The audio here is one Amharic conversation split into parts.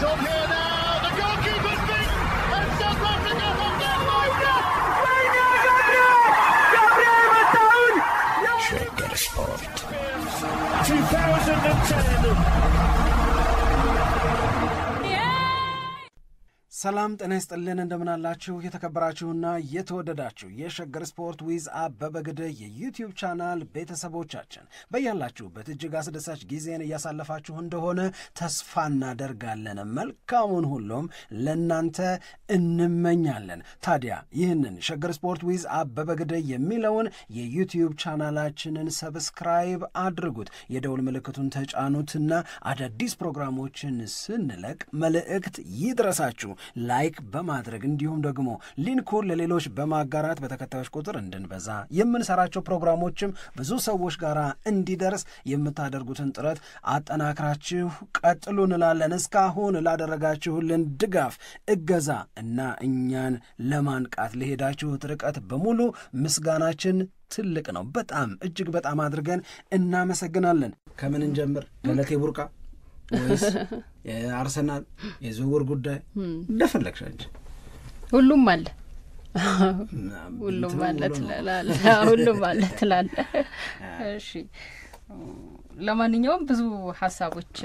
It's on here now. The goalkeeper's beat, and South Africa have done Shagger Sport 2010. ሰላም ጤና ይስጥልን እንደምናላችሁ የተከበራችሁና የተወደዳችሁ የሸገር ስፖርት ዊዝ አበበ ግደይ የዩቲዩብ ቻናል ቤተሰቦቻችን በያላችሁበት እጅግ አስደሳች ጊዜን እያሳለፋችሁ እንደሆነ ተስፋ እናደርጋለን። መልካሙን ሁሉም ለናንተ እንመኛለን። ታዲያ ይህንን ሸገር ስፖርት ዊዝ አበበ ግደይ የሚለውን የዩቲዩብ ቻናላችንን ሰብስክራይብ አድርጉት፣ የደውል ምልክቱን ተጫኑትና አዳዲስ ፕሮግራሞችን ስንለቅ መልእክት ይድረሳችሁ። ላይክ በማድረግ እንዲሁም ደግሞ ሊንኩን ለሌሎች በማጋራት በተከታዮች ቁጥር እንድንበዛ የምንሰራቸው ፕሮግራሞችም ብዙ ሰዎች ጋር እንዲደርስ የምታደርጉትን ጥረት አጠናክራችሁ ቀጥሉ እንላለን። እስካሁን ላደረጋችሁልን ድጋፍ፣ እገዛ እና እኛን ለማንቃት ለሄዳችሁት ርቀት በሙሉ ምስጋናችን ትልቅ ነው። በጣም እጅግ በጣም አድርገን እናመሰግናለን። ከምን እንጀምር? ገለቴ ቡርቃ ወይስ የአርሰናል የዝውውር ጉዳይ? እንደፈለግሽ አንቺ። ሁሉም አለ ትላለህ። እሺ፣ ለማንኛውም ብዙ ሀሳቦች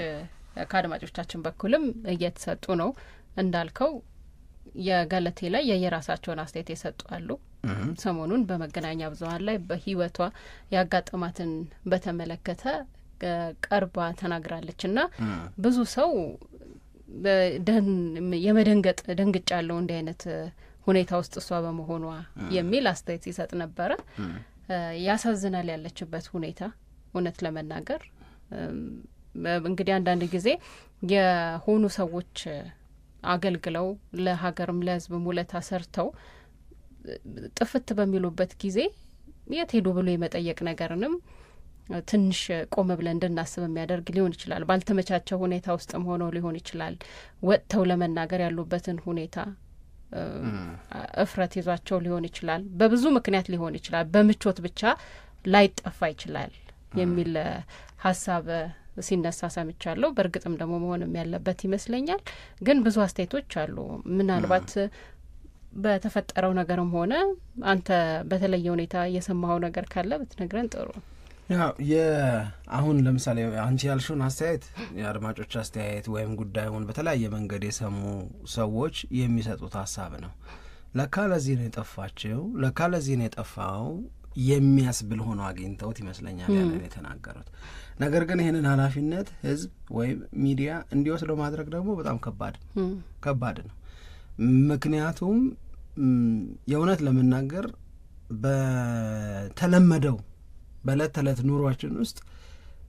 ከአድማጮቻችን በኩልም እየተሰጡ ነው። እንዳልከው የገለቴ ላይ የየራሳቸውን አስተያየት የሰጡ አሉ። ሰሞኑን በመገናኛ ብዙኃን ላይ በህይወቷ ያጋጠማትን በተመለከተ ቀርባ ተናግራለች እና ብዙ ሰው ደንግጫለሁ እንዲህ አይነት ሁኔታ ውስጥ እሷ በመሆኗ የሚል አስተያየት ይሰጥ ነበረ። ያሳዝናል ያለችበት ሁኔታ። እውነት ለመናገር እንግዲህ አንዳንድ ጊዜ የሆኑ ሰዎች አገልግለው ለሀገርም ለሕዝብም ውለታ ሰርተው ጥፍት በሚሉበት ጊዜ የት ሄዱ ብሎ የመጠየቅ ነገርንም ትንሽ ቆም ብለን እንድናስብ የሚያደርግ ሊሆን ይችላል። ባልተመቻቸው ሁኔታ ውስጥም ሆነው ሊሆን ይችላል። ወጥተው ለመናገር ያሉበትን ሁኔታ እፍረት ይዟቸው ሊሆን ይችላል። በብዙ ምክንያት ሊሆን ይችላል። በምቾት ብቻ ላይጠፋ ይችላል የሚል ሀሳብ ሲነሳ ሰምቻለሁ። በእርግጥም ደግሞ መሆንም ያለበት ይመስለኛል። ግን ብዙ አስተያየቶች አሉ። ምናልባት በተፈጠረው ነገርም ሆነ አንተ በተለየ ሁኔታ የሰማኸው ነገር ካለ ብትነግረን ጥሩ። ያው አሁን ለምሳሌ አንቺ ያልሽውን አስተያየት የአድማጮች አስተያየት ወይም ጉዳዩን በተለያየ መንገድ የሰሙ ሰዎች የሚሰጡት ሀሳብ ነው። ለካ ለዚህ ነው የጠፋችው፣ ለካ ለዚህ ነው የጠፋው የሚያስብል ሆኖ አግኝተውት ይመስለኛል ያንን የተናገሩት። ነገር ግን ይህንን ኃላፊነት ህዝብ ወይም ሚዲያ እንዲወስደው ማድረግ ደግሞ በጣም ከባድ ነው። ምክንያቱም የእውነት ለመናገር በተለመደው በዕለት ተዕለት ኑሯችን ውስጥ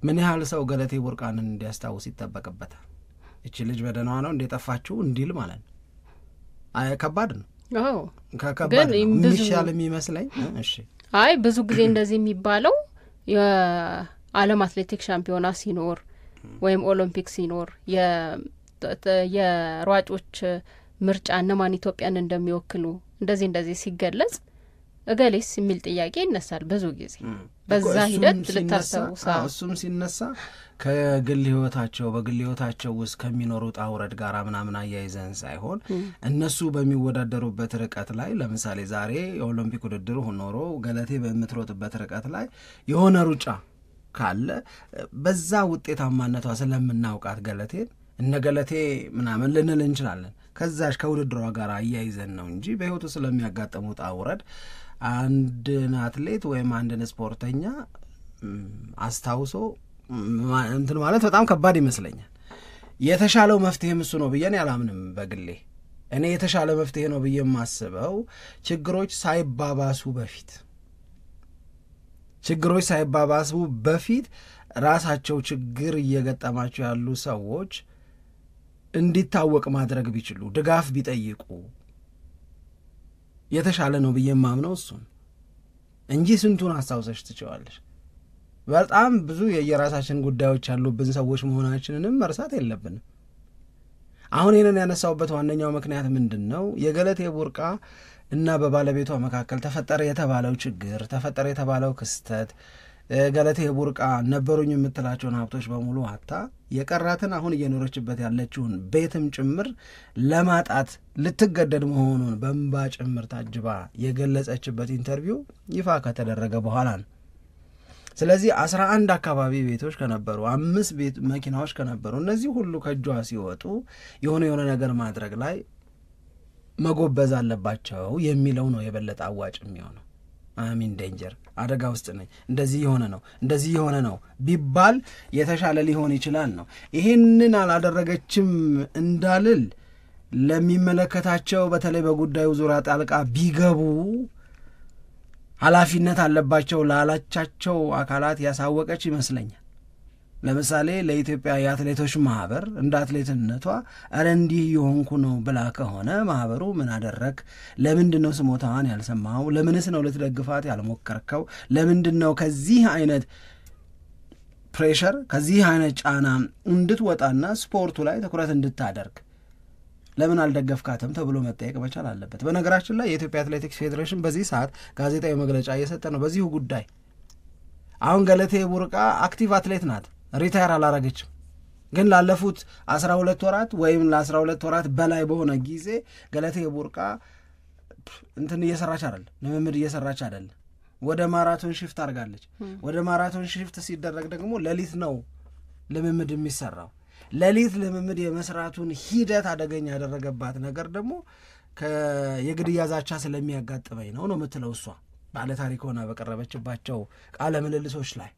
ምን ያህል ሰው ገለቴ ቡርቃንን እንዲያስታውስ ይጠበቅበታል? እቺ ልጅ በደህናዋ ነው እንደጠፋችው እንዲል ማለት ነው። ከባድ ነው። ከባድ ነው የሚሻል የሚመስለኝ። እሺ፣ አይ ብዙ ጊዜ እንደዚህ የሚባለው የዓለም አትሌቲክስ ሻምፒዮና ሲኖር ወይም ኦሎምፒክ ሲኖር የሯጮች ምርጫ እነማን ኢትዮጵያን እንደሚወክሉ እንደዚህ ሲገለጽ እገሌስ የሚል ጥያቄ ይነሳል። ብዙ ጊዜ በዛ ሂደት ልታስተውሳ እሱም ሲነሳ ከግል ህይወታቸው በግል ህይወታቸው ውስጥ ከሚኖሩት አውረድ ጋር ምናምን አያይዘን ሳይሆን እነሱ በሚወዳደሩበት ርቀት ላይ ለምሳሌ ዛሬ የኦሎምፒክ ውድድር ሆኖሮ ገለቴ በምትሮጥበት ርቀት ላይ የሆነ ሩጫ ካለ በዛ ውጤታማነቷ ስለምናውቃት ገለቴን እነ ገለቴ ምናምን ልንል እንችላለን። ከዛሽ ከውድድሯ ጋር አያይዘን ነው እንጂ በህይወቱ ስለሚያጋጥሙት አውረድ አንድን አትሌት ወይም አንድን ስፖርተኛ አስታውሶ እንትን ማለት በጣም ከባድ ይመስለኛል። የተሻለው መፍትሄም እሱ ነው ብዬ አላምንም። በግሌ እኔ የተሻለ መፍትሄ ነው ብዬ የማስበው ችግሮች ሳይባባሱ በፊት ራሳቸው ችግር እየገጠማቸው ያሉ ሰዎች እንዲታወቅ ማድረግ ቢችሉ፣ ድጋፍ ቢጠይቁ የተሻለ ነው ብዬ የማምነው እሱን እንጂ ስንቱን አስታውሰሽ ትችዋለሽ። በጣም ብዙ የየራሳችን ጉዳዮች ያሉብን ሰዎች መሆናችንንም መርሳት የለብንም። አሁን ይህንን ያነሳውበት ዋነኛው ምክንያት ምንድን ነው? የገለቴ ቡርቃ እና በባለቤቷ መካከል ተፈጠረ የተባለው ችግር፣ ተፈጠረ የተባለው ክስተት ገለቴ ቡርቃ ነበሩኝ የምትላቸውን ሀብቶች በሙሉ አታ የቀራትን አሁን እየኖረችበት ያለችውን ቤትም ጭምር ለማጣት ልትገደድ መሆኑን በእንባ ጭምር ታጅባ የገለጸችበት ኢንተርቪው ይፋ ከተደረገ በኋላ ነው። ስለዚህ 11 አካባቢ ቤቶች ከነበሩ 5 ቤት መኪናዎች ከነበሩ እነዚህ ሁሉ ከእጇ ሲወጡ የሆነ ነገር ማድረግ ላይ መጎበዝ አለባቸው የሚለው ነው የበለጠ አዋጭ የሚሆነው። አሚን ዴንጀር አደጋ ውስጥ ነኝ፣ እንደዚህ የሆነ ነው ቢባል የተሻለ ሊሆን ይችላል ነው። ይሄንን አላደረገችም እንዳልል ለሚመለከታቸው በተለይ በጉዳዩ ዙሪያ ጣልቃ ቢገቡ ኃላፊነት አለባቸው ላላቻቸው አካላት ያሳወቀች ይመስለኛል። ለምሳሌ ለኢትዮጵያ የአትሌቶች ማህበር እንደ አትሌትነቷ አረ እንዲህ የሆንኩ ነው ብላ ከሆነ ማህበሩ ምን አደረክ? ለምንድነው ስሞታዋን ያልሰማው? ለምንስ ነው ልትደግፋት ያልሞከርከው? ለምንድነው ከዚህ አይነት ፕሬሸር ከዚህ አይነት ጫና እንድትወጣና ስፖርቱ ላይ ትኩረት እንድታደርግ ለምን አልደገፍካትም ተብሎ መጠየቅ መቻል አለበት። በነገራችን ላይ የኢትዮጵያ አትሌቲክስ ፌዴሬሽን በዚህ ሰዓት ጋዜጣዊ መግለጫ እየሰጠ ነው በዚሁ ጉዳይ። አሁን ገለቴ ቡርቃ አክቲቭ አትሌት ናት፣ ሪታየር አላረገችም። ግን ላለፉት 12 ወራት ወይም ለ12 ወራት በላይ በሆነ ጊዜ ገለቴ ቡርቃ እየሰራች አይደለም፣ ልምምድ እየሰራች አይደለም። ወደ ማራቶን ሽፍት አድርጋለች። ወደ ማራቶን ሽፍት ሲደረግ ደግሞ ሌሊት ነው ልምምድ የሚሰራው። ሌሊት ልምምድ የመስራቱን ሂደት አደገኛ ያደረገባት ነገር ደግሞ የግድያ ዛቻ ስለሚያጋጥመኝ ነው የምትለው እሷ ባለታሪክ ሆና በቀረበችባቸው ቃለ ምልልሶች ላይ።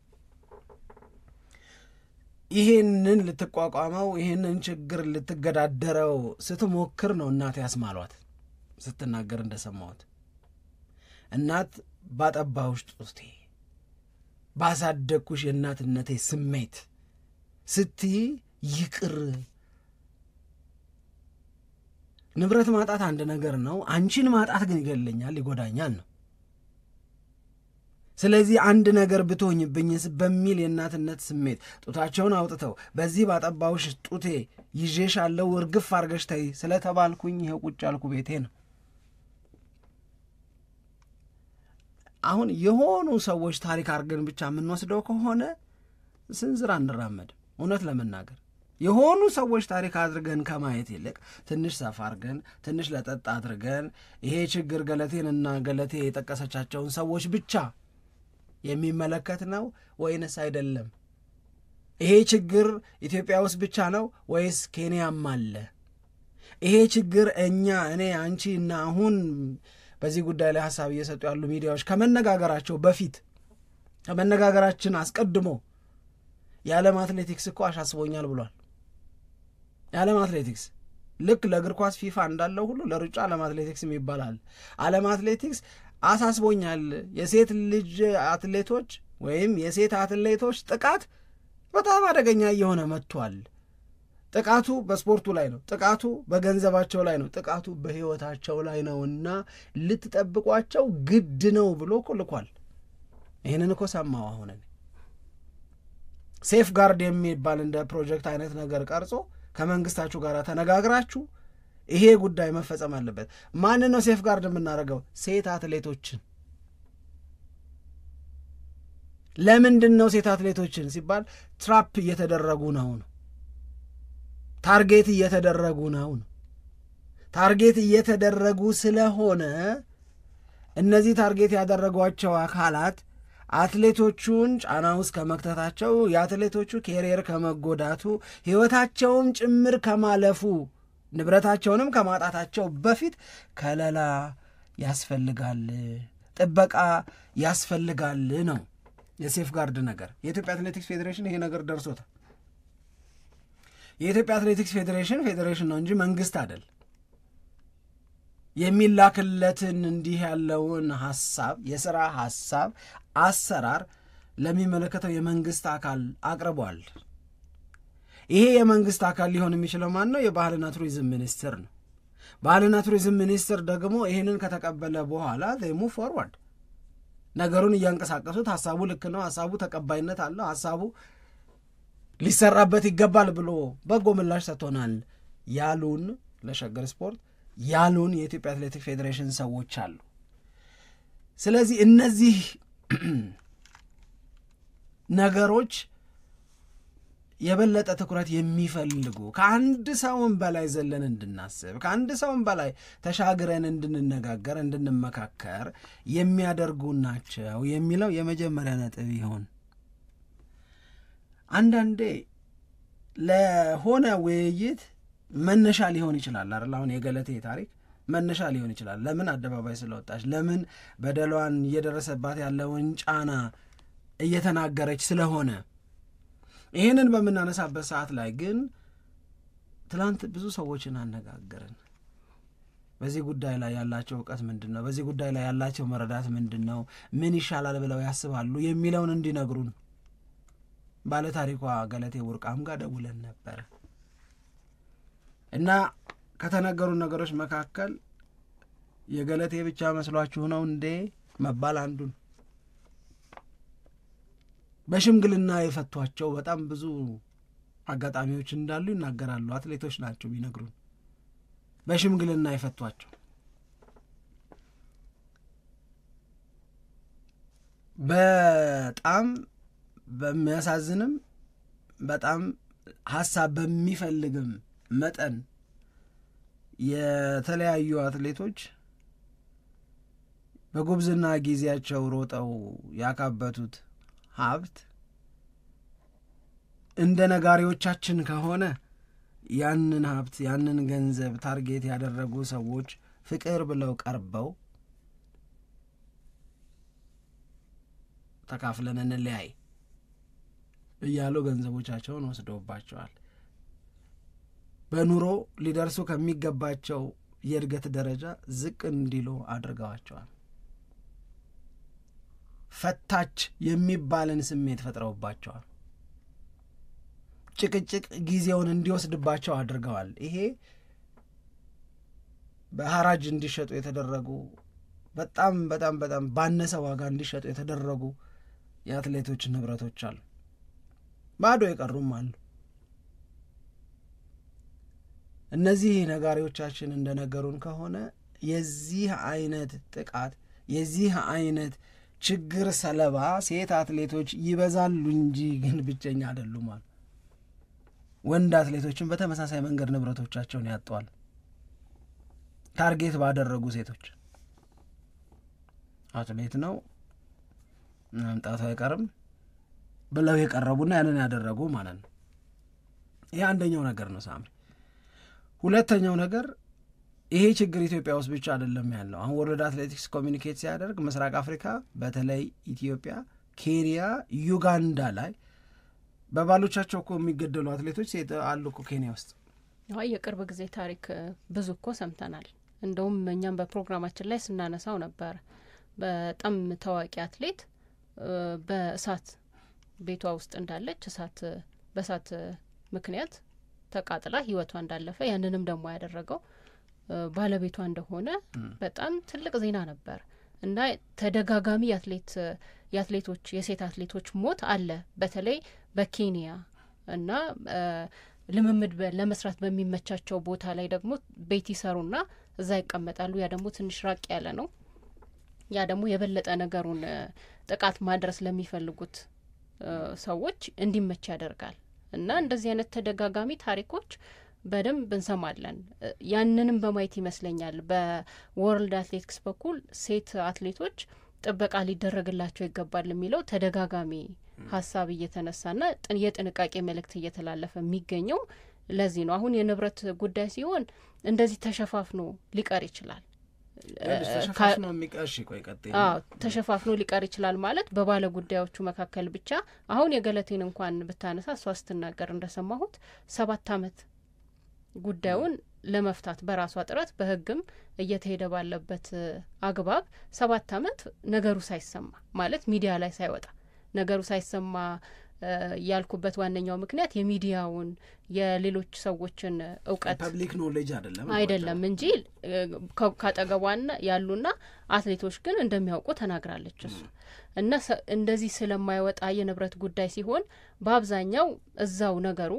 ይሄንን ልትቋቋመው ይሄንን ችግር ልትገዳደረው ስትሞክር ነው እናት ያስማሏት ስትናገር እንደሰማሁት። እናት ባጠባሁሽ ጡቴ ባሳደግኩሽ የእናትነቴ ስሜት ስትይ ይቅር። ንብረት ማጣት አንድ ነገር ነው፣ አንቺን ማጣት ግን ይገለኛል፣ ይጎዳኛል ነው። ስለዚህ አንድ ነገር ብትሆኝብኝስ በሚል የእናትነት ስሜት ጡታቸውን አውጥተው በዚህ ባጠባውሽ ጡቴ ይዤሻለሁ እርግፍ አርገሽ ተይ ስለተባልኩኝ ይሄው ቁጭ አልኩ ቤቴ ነው። አሁን የሆኑ ሰዎች ታሪክ አድርገን ብቻ የምንወስደው ከሆነ ስንዝር አንራመድ። እውነት ለመናገር የሆኑ ሰዎች ታሪክ አድርገን ከማየት ይልቅ ትንሽ ሰፋ አድርገን ትንሽ ለጠጥ አድርገን ይሄ ችግር ገለቴንና ገለቴ የጠቀሰቻቸውን ሰዎች ብቻ የሚመለከት ነው ወይንስ አይደለም? ይሄ ችግር ኢትዮጵያ ውስጥ ብቻ ነው ወይስ ኬንያም አለ? ይሄ ችግር እኔ፣ አንቺ እና አሁን በዚህ ጉዳይ ላይ ሐሳብ እየሰጡ ያሉ ሚዲያዎች ከመነጋገራቸው በፊት ከመነጋገራችን አስቀድሞ የዓለም አትሌቲክስ እኮ አሳስቦኛል ብሏል። የዓለም አትሌቲክስ ልክ ለእግር ኳስ ፊፋ እንዳለው ሁሉ ለሩጫ ዓለም አትሌቲክስም ይባላል። ዓለም አትሌቲክስ አሳስቦኛል፣ የሴት ልጅ አትሌቶች ወይም የሴት አትሌቶች ጥቃት በጣም አደገኛ እየሆነ መጥቷል። ጥቃቱ በስፖርቱ ላይ ነው፣ ጥቃቱ በገንዘባቸው ላይ ነው፣ ጥቃቱ በሕይወታቸው ላይ ነውና ልትጠብቋቸው ግድ ነው ብሎ እኮ ልኳል። ይህንን እኮ ሰማሁ። አሁን ሴፍ ጋርድ የሚባል እንደ ፕሮጀክት አይነት ነገር ቀርጾ ከመንግስታችሁ ጋር ተነጋግራችሁ ይሄ ጉዳይ መፈጸም አለበት። ማንን ነው ሴፍ ጋርድ የምናደርገው? ሴት አትሌቶችን። ለምንድን ነው ሴት አትሌቶችን ሲባል ትራፕ እየተደረጉ ነው፣ ታርጌት እየተደረጉ ነው። ታርጌት እየተደረጉ ስለሆነ እነዚህ ታርጌት ያደረጓቸው አካላት አትሌቶቹን ጫና ውስጥ ከመክተታቸው የአትሌቶቹ ኬሪየር ከመጎዳቱ ሕይወታቸውም ጭምር ከማለፉ ንብረታቸውንም ከማጣታቸው በፊት ከለላ ያስፈልጋል፣ ጥበቃ ያስፈልጋል ነው የሴፍ ጋርድ ነገር። የኢትዮጵያ አትሌቲክስ ፌዴሬሽን ይሄ ነገር ደርሶታል። የኢትዮጵያ አትሌቲክስ ፌዴሬሽን ነው እንጂ መንግስት አይደል። የሚላክለትን እንዲህ ያለውን ሐሳብ የሥራ ሐሳብ አሰራር ለሚመለከተው የመንግስት አካል አቅርቧል። ይሄ የመንግስት አካል ሊሆን የሚችለው ማን ነው? የባህልና ቱሪዝም ሚኒስቴር ነው። ባህልና ቱሪዝም ሚኒስቴር ደግሞ ይሄንን ከተቀበለ በኋላ they move forward ነገሩን እያንቀሳቀሱት ሐሳቡ ልክ ነው፣ ሐሳቡ ተቀባይነት አለው፣ ሐሳቡ ሊሰራበት ይገባል ብሎ በጎ ምላሽ ሰጥቶናል ያሉን ለሸገር ስፖርት ያሉን የኢትዮጵያ አትሌቲክስ ፌዴሬሽን ሰዎች አሉ። ስለዚህ እነዚህ ነገሮች የበለጠ ትኩረት የሚፈልጉ ከአንድ ሰውም በላይ ዘለን እንድናስብ ከአንድ ሰውም በላይ ተሻግረን እንድንነጋገር እንድንመካከር የሚያደርጉ ናቸው የሚለው የመጀመሪያ ነጥብ ይሆን። አንዳንዴ ለሆነ ውይይት መነሻ ሊሆን ይችላል አይደል? አሁን የገለቴ ታሪክ መነሻ ሊሆን ይችላል። ለምን አደባባይ ስለወጣች፣ ለምን በደሏን እየደረሰባት ያለውን ጫና እየተናገረች ስለሆነ ይህንን በምናነሳበት ሰዓት ላይ ግን ትላንት ብዙ ሰዎችን አነጋገርን። በዚህ ጉዳይ ላይ ያላቸው እውቀት ምንድን ነው? በዚህ ጉዳይ ላይ ያላቸው መረዳት ምንድን ነው? ምን ይሻላል ብለው ያስባሉ የሚለውን እንዲነግሩን ባለታሪኳ ገለቴ ቡርቃም ጋር ደውለን ነበረ እና ከተነገሩን ነገሮች መካከል የገለቴ ብቻ መስሏችሁ ነው እንዴ መባል አንዱን፣ በሽምግልና የፈቷቸው በጣም ብዙ አጋጣሚዎች እንዳሉ ይናገራሉ። አትሌቶች ናቸው ቢነግሩን በሽምግልና የፈቷቸው። በጣም በሚያሳዝንም በጣም ሀሳብ በሚፈልግም መጠን የተለያዩ አትሌቶች በጉብዝና ጊዜያቸው ሮጠው ያካበቱት ሀብት እንደ ነጋሪዎቻችን ከሆነ ያንን ሀብት ያንን ገንዘብ ታርጌት ያደረጉ ሰዎች ፍቅር ብለው ቀርበው ተካፍለን እንለያይ እያሉ ገንዘቦቻቸውን ወስደውባቸዋል። በኑሮ ሊደርሱ ከሚገባቸው የእድገት ደረጃ ዝቅ እንዲሉ አድርገዋቸዋል። ፈታች የሚባልን ስሜት ፈጥረውባቸዋል። ጭቅጭቅ ጊዜውን እንዲወስድባቸው አድርገዋል። ይሄ በሐራጅ እንዲሸጡ የተደረጉ በጣም በጣም በጣም ባነሰ ዋጋ እንዲሸጡ የተደረጉ የአትሌቶች ንብረቶች አሉ፣ ባዶ የቀሩም አሉ። እነዚህ ነጋሪዎቻችን እንደነገሩን ከሆነ የዚህ አይነት ጥቃት የዚህ አይነት ችግር ሰለባ ሴት አትሌቶች ይበዛሉ እንጂ ግን ብቸኛ አይደሉም አሉ። ወንድ አትሌቶችን በተመሳሳይ መንገድ ንብረቶቻቸውን ያጠዋል። ታርጌት ባደረጉ ሴቶች አትሌት ነው መምጣቱ አይቀርም ብለው የቀረቡና ያንን ያደረጉ ማለት ነው። ይህ አንደኛው ነገር ነው ሳምሪ። ሁለተኛው ነገር ይሄ ችግር ኢትዮጵያ ውስጥ ብቻ አይደለም ያለው። አሁን ወርልድ አትሌቲክስ ኮሚኒኬት ሲያደርግ ምስራቅ አፍሪካ በተለይ ኢትዮጵያ፣ ኬንያ፣ ዩጋንዳ ላይ በባሎቻቸው እኮ የሚገደሉ አትሌቶች ሴት አሉ እኮ ኬንያ ውስጥ። የቅርብ ጊዜ ታሪክ ብዙ እኮ ሰምተናል። እንደውም እኛም በፕሮግራማችን ላይ ስናነሳው ነበር። በጣም ታዋቂ አትሌት በእሳት ቤቷ ውስጥ እንዳለች በእሳት ምክንያት ተቃጥላ ህይወቷ እንዳለፈ ያንንም ደግሞ ያደረገው ባለቤቷ እንደሆነ በጣም ትልቅ ዜና ነበር እና ተደጋጋሚ የአትሌቶች የሴት አትሌቶች ሞት አለ። በተለይ በኬንያ እና ልምምድ ለመስራት በሚመቻቸው ቦታ ላይ ደግሞ ቤት ይሰሩና እዛ ይቀመጣሉ። ያ ደግሞ ትንሽ ራቅ ያለ ነው። ያ ደግሞ የበለጠ ነገሩን ጥቃት ማድረስ ለሚፈልጉት ሰዎች እንዲመች ያደርጋል እና እንደዚህ አይነት ተደጋጋሚ ታሪኮች በደንብ እንሰማለን። ያንንም በማየት ይመስለኛል በወርልድ አትሌቲክስ በኩል ሴት አትሌቶች ጥበቃ ሊደረግላቸው ይገባል የሚለው ተደጋጋሚ ሀሳብ እየተነሳና የጥንቃቄ መልእክት እየተላለፈ የሚገኘው ለዚህ ነው። አሁን የንብረት ጉዳይ ሲሆን እንደዚህ ተሸፋፍኖ ሊቀር ይችላል። ተሸፋፍኖ ሊቀር ይችላል ማለት በባለ ጉዳዮቹ መካከል ብቻ። አሁን የገለቴን እንኳን ብታነሳ እሷ ስትናገር እንደሰማሁት 7 ዓመት ጉዳዩን ለመፍታት በራሷ ጥረት በሕግም እየተሄደ ባለበት አግባብ 7 ዓመት ነገሩ ሳይሰማ ማለት ሚዲያ ላይ ሳይወጣ ነገሩ ሳይሰማ ያልኩበት ዋነኛው ምክንያት የሚዲያውን የሌሎች ሰዎችን እውቀት ፐብሊክ ኖሌጅ አይደለም እንጂ ካጠገቧና ያሉና አትሌቶች ግን እንደሚያውቁ ተናግራለች እሱ እና እንደዚህ ስለማይወጣ የንብረት ጉዳይ ሲሆን በአብዛኛው እዛው ነገሩ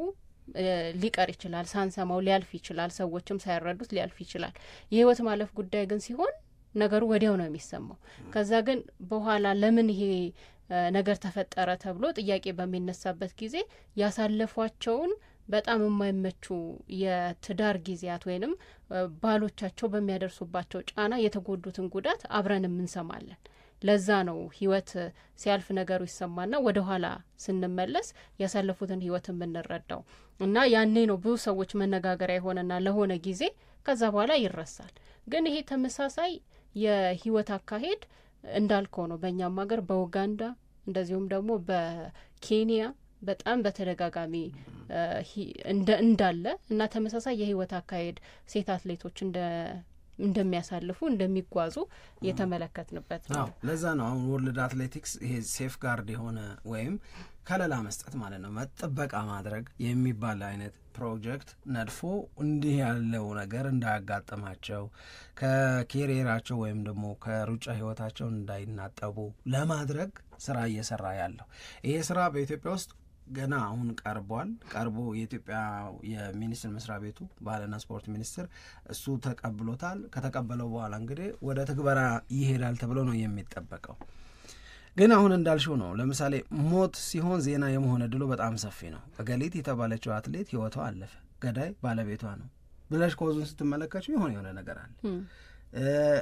ሊቀር ይችላል፣ ሳንሰማው ሊያልፍ ይችላል፣ ሰዎችም ሳይረዱት ሊያልፍ ይችላል። የህይወት ማለፍ ጉዳይ ግን ሲሆን ነገሩ ወዲያው ነው የሚሰማው። ከዛ ግን በኋላ ለምን ይሄ ነገር ተፈጠረ ተብሎ ጥያቄ በሚነሳበት ጊዜ ያሳለፏቸውን በጣም የማይመቹ የትዳር ጊዜያት ወይንም ባሎቻቸው በሚያደርሱባቸው ጫና የተጎዱትን ጉዳት አብረንም እንሰማለን። ለዛ ነው ህይወት ሲያልፍ ነገሩ ይሰማና ወደ ኋላ ስንመለስ ያሳለፉትን ህይወት የምንረዳው እና ያኔ ነው ብዙ ሰዎች መነጋገሪያ የሆነና ለሆነ ጊዜ ከዛ በኋላ ይረሳል። ግን ይሄ ተመሳሳይ የህይወት አካሄድ እንዳልከው ነው በእኛም ሀገር በኡጋንዳ እንደዚሁም ደግሞ በኬንያ በጣም በተደጋጋሚ እንዳለ እና ተመሳሳይ የህይወት አካሄድ ሴት አትሌቶች እንደሚያሳልፉ እንደሚጓዙ የተመለከትንበት ነው። ለዛ ነው አሁን ወርልድ አትሌቲክስ ይሄ ሴፍ ጋርድ የሆነ ወይም ከለላ መስጠት ማለት ነው መጠበቃ ማድረግ የሚባል አይነት ፕሮጀክት ነድፎ እንዲህ ያለው ነገር እንዳያጋጥማቸው ከኬሪየራቸው ወይም ደግሞ ከሩጫ ህይወታቸው እንዳይናጠቡ ለማድረግ ስራ እየሰራ ያለው ይሄ ስራ በኢትዮጵያ ውስጥ ገና አሁን ቀርቦ የኢትዮጵያ የሚኒስትር መስሪያ ቤቱ ባህልና ስፖርት ሚኒስትር እሱ ተቀብሎታል። ከተቀበለው በኋላ እንግዲህ ወደ ትግበራ ይሄዳል ተብሎ ነው የሚጠበቀው። ግን አሁን እንዳልሽው ነው። ለምሳሌ ሞት ሲሆን ዜና የመሆን እድሉ በጣም ሰፊ ነው። እገሊት የተባለችው አትሌት ህይወቷ አለፈ፣ ገዳይ ባለቤቷ ነው ብለሽ ኮዙን ስትመለከችው የሆነ ነገር አለ።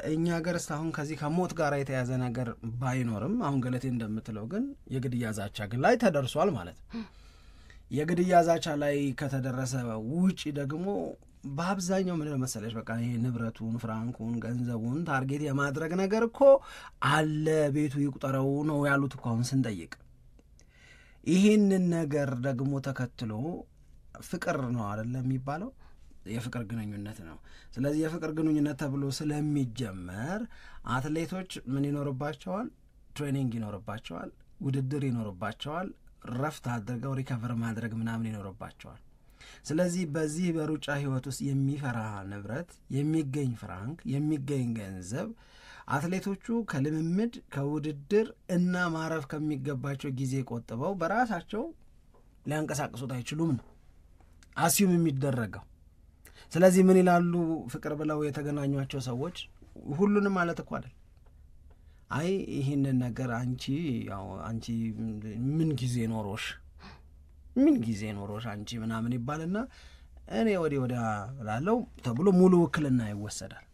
እኛ ሀገር እስካሁን ከዚህ ከሞት ጋር የተያዘ ነገር ባይኖርም አሁን ገለቴ እንደምትለው ግን የግድያ ዛቻ ግን ላይ ተደርሷል ማለት ነው። የግድያ ዛቻ ላይ ከተደረሰ ውጪ ደግሞ በአብዛኛው ምን መሰለሽ በቃ ይሄ ንብረቱን፣ ፍራንኩን፣ ገንዘቡን ታርጌት የማድረግ ነገር እኮ አለ፣ ቤቱ ይቁጠረው ነው ያሉት እኮ አሁን ስንጠይቅ። ይህንን ነገር ደግሞ ተከትሎ ፍቅር ነው አይደለም የሚባለው፣ የፍቅር ግንኙነት ነው። ስለዚህ የፍቅር ግንኙነት ተብሎ ስለሚጀመር አትሌቶች ምን ይኖርባቸዋል? ትሬኒንግ ይኖርባቸዋል፣ ውድድር ይኖርባቸዋል፣ ረፍት አድርገው ሪከቨር ማድረግ ምናምን ይኖርባቸዋል። ስለዚህ በዚህ በሩጫ ህይወት ውስጥ የሚፈራ ንብረት፣ የሚገኝ ፍራንክ፣ የሚገኝ ገንዘብ አትሌቶቹ ከልምምድ ከውድድር እና ማረፍ ከሚገባቸው ጊዜ ቆጥበው በራሳቸው ሊያንቀሳቅሱት አይችሉም ነው አስዩም የሚደረገው። ስለዚህ ምን ይላሉ ፍቅር ብለው የተገናኟቸው ሰዎች ሁሉንም ማለት እኮ አይደል፣ አይ ይህንን ነገር አንቺ ምን ጊዜ ኖሮሽ አንቺ ምናምን ይባልና እኔ ወዲያ ላለው ተብሎ ሙሉ ውክልና ይወሰዳል።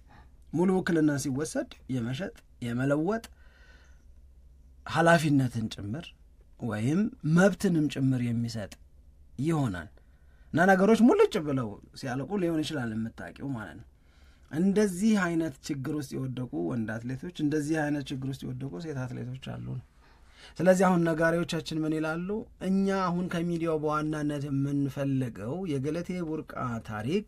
ሙሉ ውክልና ሲወሰድ የመሸጥ የመለወጥ ኃላፊነትን ጭምር ወይም መብትንም ጭምር የሚሰጥ ይሆናል እና ነገሮች ሙልጭ ብለው ሲያለቁ ሊሆን ይችላል የምታውቂው ማለት ነው። እንደዚህ አይነት ችግር ውስጥ የወደቁ ወንድ አትሌቶች፣ እንደዚህ አይነት ችግር ውስጥ የወደቁ ሴት አትሌቶች አሉ ነው። ስለዚህ አሁን ነጋሪዎቻችን ምን ይላሉ? እኛ አሁን ከሚዲያው በዋናነት የምንፈልገው የገለቴ ቡርቃ ታሪክ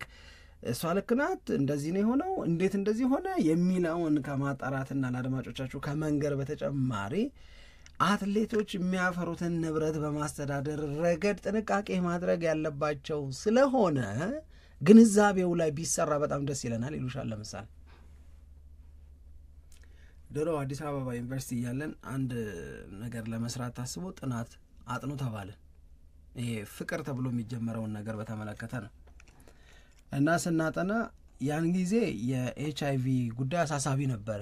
እሷ ልክ ናት፣ እንደዚህ ነው የሆነው፣ እንዴት እንደዚህ ሆነ የሚለውን ከማጣራትና ለአድማጮቻችሁ ከመንገር በተጨማሪ አትሌቶች የሚያፈሩትን ንብረት በማስተዳደር ረገድ ጥንቃቄ ማድረግ ያለባቸው ስለሆነ ግንዛቤው ላይ ቢሰራ በጣም ደስ ይለናል ይሉሻል። ለምሳሌ ድሮ አዲስ አበባ ዩኒቨርሲቲ እያለን አንድ ነገር ለመስራት ታስቦ ጥናት አጥኑ ተባልን። ይሄ ፍቅር ተብሎ የሚጀመረውን ነገር በተመለከተ ነው እና ስናጠና ያን ጊዜ የኤችአይቪ ጉዳይ አሳሳቢ ነበረ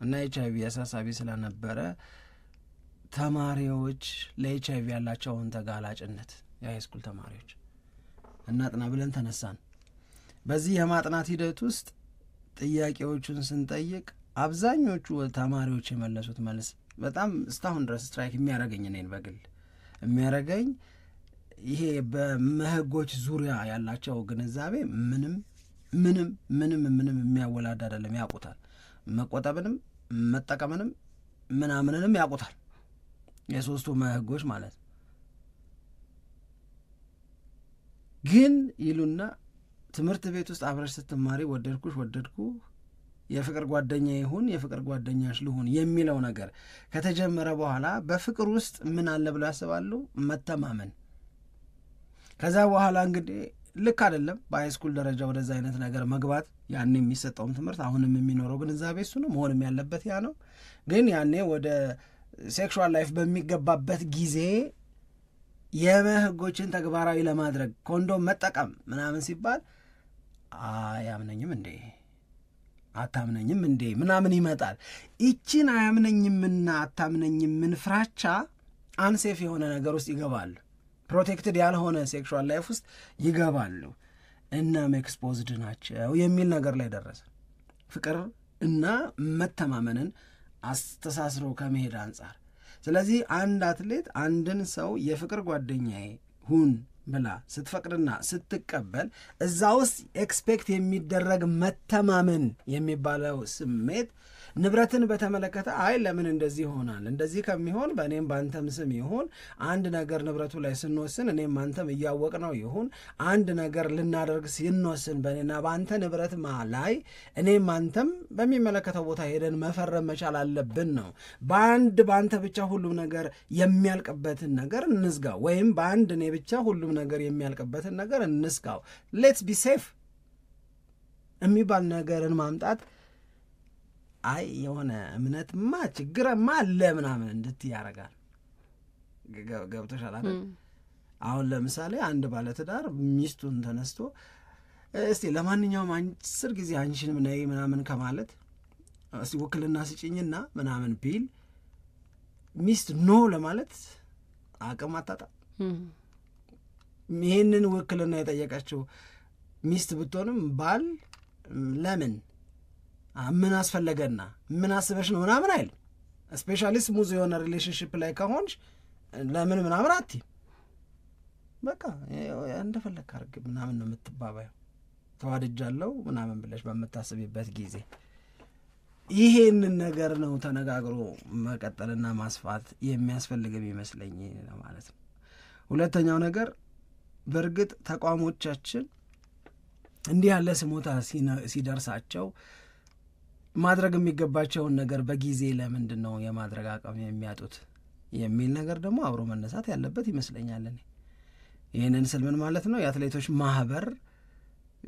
እና ኤችአይቪ አሳሳቢ ስለነበረ ተማሪዎች ለኤችአይቪ ያላቸውን ተጋላጭነት የሃይስኩል ተማሪዎች እናጥና ብለን ተነሳን። በዚህ የማጥናት ሂደት ውስጥ ጥያቄዎቹን ስንጠይቅ አብዛኞቹ ተማሪዎች የመለሱት መልስ በጣም እስካሁን ድረስ ስትራይክ የሚያደርገኝ እኔን በግል የሚያደርገኝ ይሄ በመህጎች ዙሪያ ያላቸው ግንዛቤ ምንም የሚያወላድ አይደለም። ያውቁታል፣ መቆጠብንም መጠቀምንም ምናምንንም ያውቁታል፣ የሶስቱ መህጎች ማለት ግን ይሉና ትምህርት ቤት ውስጥ አብረሽ ስትማሪ ወደድኩ የፍቅር ጓደኛ ይሁን የፍቅር ጓደኛሽ ልሁን የሚለው ነገር ከተጀመረ በኋላ በፍቅር ውስጥ ምን አለ ብለው ያስባሉ? መተማመን። ከዛ በኋላ እንግዲህ ልክ አይደለም በሃይስኩል ደረጃ ወደዛ አይነት ነገር መግባት። ያኔ የሚሰጠውም ትምህርት አሁንም የሚኖረው ግንዛቤ እሱ ነው፣ መሆንም ያለበት ያ ነው። ግን ያኔ ወደ ሴክሹዋል ላይፍ በሚገባበት ጊዜ የመህጎችን ተግባራዊ ለማድረግ ኮንዶም መጠቀም ምናምን ሲባል አያምነኝም እንዴ አታምነኝም እንዴ ምናምን ይመጣል። ይቺን አያምነኝምና አታምነኝምን ፍራቻ አንሴፍ የሆነ ነገር ውስጥ ይገባሉ። ፕሮቴክትድ ያልሆነ ሴክሹዋል ላይፍ ውስጥ ይገባሉ። እናም ኤክስፖዝድ ናቸው የሚል ነገር ላይ ደረሰ። ፍቅር እና መተማመንን አስተሳስሮ ከመሄድ አንጻር። ስለዚህ አንድ አትሌት አንድን ሰው የፍቅር ጓደኛዬ ሁን ብላ ስትፈቅድና ስትቀበል እዛ ውስጥ ኤክስፔክት የሚደረግ መተማመን የሚባለው ስሜት ንብረትን በተመለከተ አይ ለምን እንደዚህ ይሆናል፣ እንደዚህ ከሚሆን በእኔም በአንተም ስም ይሁን፣ አንድ ነገር ንብረቱ ላይ ስንወስን እኔም አንተም እያወቅ ነው ይሁን፣ አንድ ነገር ልናደርግ ስንወስን በእኔና በአንተ ንብረት ላይ እኔም አንተም በሚመለከተው ቦታ ሄደን መፈረም መቻል አለብን ነው። በአንተ ብቻ ሁሉም ነገር የሚያልቅበትን ነገር እንዝጋው፣ ወይም በአንድ እኔ ብቻ ሁሉም ነገር የሚያልቅበትን ነገር እንስጋው፣ ሌትስ ቢ ሴፍ የሚባል ነገርን ማምጣት አይ የሆነ እምነትማ ችግርማ አለ ምናምን እንድትይ ያደርጋል። ገብቶሻል አይደል? አሁን ለምሳሌ አንድ ባለትዳር ሚስቱን ተነስቶ እስቲ ለማንኛውም 10 ጊዜ አንቺንም ነይ ምናምን ከማለት እስቲ ውክልና ስጭኝና ምናምን ቢል ሚስት ኖ ለማለት አቅም አታጣ። ይህንን ውክልና የጠየቀችው ሚስት ብትሆንም ባል ለምን ምን አስፈለገና ምን አስበሽ ነው ምናምን አይል። ስፔሻሊ ስሙዝ የሆነ ሪሌሽንሽፕ ላይ ከሆንሽ ለምን ምናምን አትይም። በቃ እንደፈለክ አድርግ ምናምን ነው የምትባባየው። ተዋድጃለሁ ምናምን ብለሽ በምታስቢበት ጊዜ ይሄንን ነገር ነው ተነጋግሮ መቀጠልና ማስፋት የሚያስፈልግም ይመስለኝ ማለት ነው። ሁለተኛው ነገር በእርግጥ ተቋሞቻችን እንዲህ ያለ ስሞታ ሲደርሳቸው ማድረግ የሚገባቸውን ነገር በጊዜ ለምንድን ነው የማድረግ አቅም የሚያጡት የሚል ነገር ደግሞ አብሮ መነሳት ያለበት ይመስለኛል። ይህንን ስል ምን ማለት ነው? የአትሌቶች ማህበር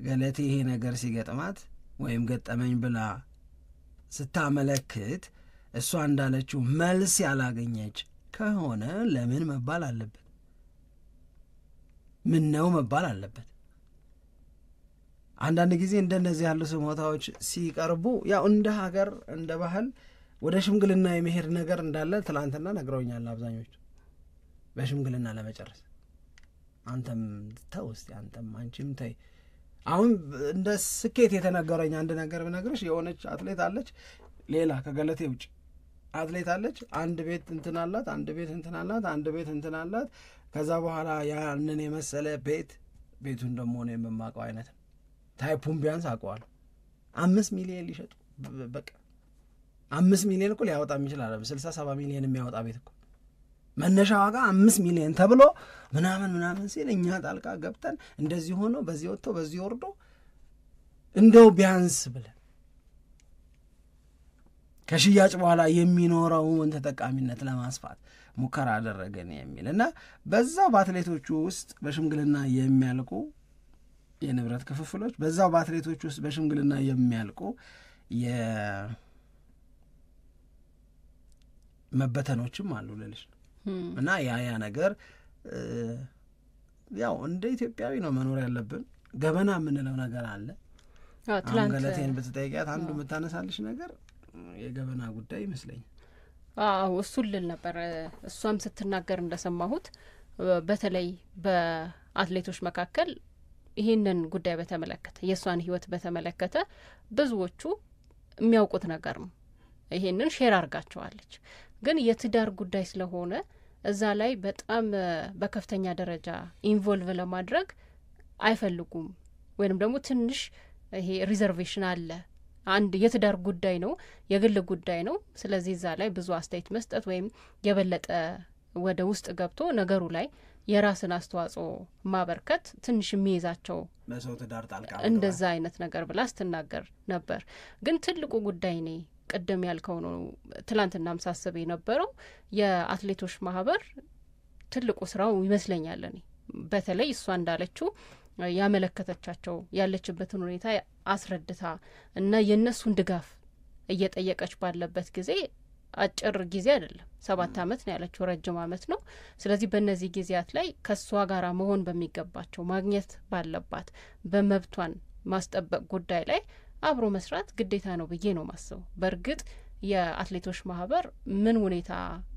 ገለቴ ይሄ ነገር ሲገጥማት ወይም ገጠመኝ ብላ ስታመለክት እሷ እንዳለችው መልስ ያላገኘች ከሆነ ለምን መባል አለበት? ምን ነው መባል አለበት? አንዳንድ ጊዜ እንደነዚህ ያሉ ስሞታዎች ሲቀርቡ ያው እንደ ሀገር እንደ ባህል ወደ ሽምግልና የመሄድ ነገር እንዳለ ትላንትና ነግረውኛል አብዛኞቹ። በሽምግልና ለመጨረስ አንተም ተው እስቲ አንተም አንቺም ተይ። አሁን እንደ ስኬት የተነገረኝ አንድ ነገር ብነግርሽ የሆነች አትሌት አለች፣ ሌላ ከገለቴ ውጭ አትሌት አለች። አንድ ቤት እንትን አላት፣ አንድ ቤት እንትን አላት፣ አንድ ቤት እንትን አላት። ከዛ በኋላ ያንን የመሰለ ቤቱን ደግሞ ነው የምማቀው አይነት ታይፑን ቢያንስ አውቀዋለሁ። 5 ሚሊዮን ሊሸጡ በቃ 5 ሚሊዮን እኮ ሊያወጣ የሚችል አለ። 60-70 ሚሊዮን የሚያወጣ ቤት እኮ መነሻ ዋጋ 5 ሚሊዮን ተብሎ ምናምን ሲል እኛ ጣልቃ ገብተን እንደዚህ ሆኖ በዚህ ወጥቶ በዚህ ወርዶ እንደው ቢያንስ ብለን ከሽያጭ በኋላ የሚኖረውን ተጠቃሚነት ለማስፋት ሙከራ አደረገን የሚል እና በዛው በአትሌቶቹ ውስጥ በሽምግልና የሚያልቁ የንብረት ክፍፍሎች፣ በዛው በአትሌቶች ውስጥ በሽምግልና የሚያልቁ የመበተኖችም አሉ ልልሽ እና ያ ነገር ያው እንደ ኢትዮጵያዊ ነው መኖር ያለብን። ገበና የምንለው ነገር አለ። አሁን ገለቴን ብትጠይቂያት አንዱ የምታነሳልሽ ነገር የገበና ጉዳይ ይመስለኛል። እሱን ልል ነበር። እሷም ስትናገር እንደሰማሁት በተለይ በአትሌቶች መካከል ይህንን ጉዳይ በተመለከተ የእሷን ሕይወት በተመለከተ ብዙዎቹ የሚያውቁት ነገር ነው። ይሄንን ሼር አርጋቸዋለች። ግን የትዳር ጉዳይ ስለሆነ እዛ ላይ በጣም በከፍተኛ ደረጃ ኢንቮልቭ ለማድረግ አይፈልጉም፣ ወይንም ደግሞ ትንሽ ይሄ ሪዘርቬሽን አለ። አንድ የትዳር ጉዳይ ነው፣ የግል ጉዳይ ነው። ስለዚህ እዛ ላይ ብዙ አስተያየት መስጠት ወይም የበለጠ ወደ ውስጥ ገብቶ ነገሩ ላይ የራስን አስተዋጽኦ ማበርከት ትንሽ የሚይዛቸው በሰው ትዳር ጣልቃ እንደዛ አይነት ነገር ብላ ስትናገር ነበር። ግን ትልቁ ጉዳይ ነው ቅድም ያልከው ነው። ትላንትናም ሳስብ የነበረው የአትሌቶች ማህበር ትልቁ ስራው ይመስለኛል። እኔ በተለይ እሷ እንዳለችው ያመለከተቻቸው ያለችበትን ሁኔታ አስረድታ እና የእነሱን ድጋፍ እየጠየቀች ባለበት ጊዜ አጭር ጊዜ አይደለም፣ 7 ዓመት ነው ያለችው፣ ረጅም ዓመት ነው። ስለዚህ በእነዚህ ጊዜያት ላይ ከእሷ ጋር መሆን በሚገባቸው ማግኘት ባለባት በመብቷን ማስጠበቅ ጉዳይ ላይ አብሮ መስራት ግዴታ ነው ብዬ ነው ማስበው። በእርግጥ የአትሌቶች ማህበር ምን ሁኔታ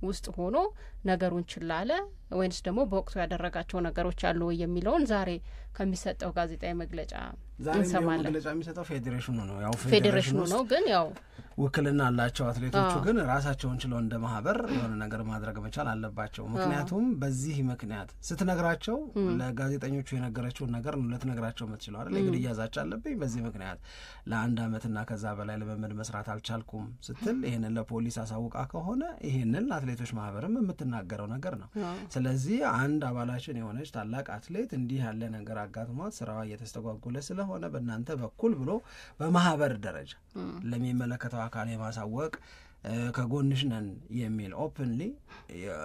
ውስጥ ሆኖ ነገሩን ችላለ ወይንስ ደግሞ በወቅቱ ያደረጋቸው ነገሮች አሉ ወይ የሚለውን ዛሬ ከሚሰጠው ጋዜጣዊ መግለጫ እንሰማለን። መግለጫ የሚሰጠው ፌዴሬሽኑ ነው። ያው ፌዴሬሽኑ ነው፣ ግን ያው ውክልና አላቸው አትሌቶቹ። ግን ራሳቸውን ችለው እንደ ማህበር የሆነ ነገር ማድረግ መቻል አለባቸው። ምክንያቱም በዚህ ምክንያት ስትነግራቸው ለጋዜጠኞቹ የነገረችውን ነገር ነው ልትነግራቸው የምትችለው አይደል? የግድያ ዛቻ አለብኝ በዚህ ምክንያት ለ1 ዓመትና ከዛ በላይ ልምምድ መስራት አልቻልኩም ስትል ይሄንን ለፖሊስ አሳውቃ ከሆነ ይሄንን ለአትሌቶች ማህበርም የምትናገረው ነገር ነው። ስለዚህ አንድ አባላችን የሆነች ታላቅ አትሌት እንዲህ ያለ ነገር አጋጥሟት ስራዋ እየተስተጓጎለ ስለሆነ በእናንተ በኩል ብሎ በማህበር ደረጃ ለሚመለከተው አካል የማሳወቅ ከጎንሽ ነን የሚል ኦፕንሊ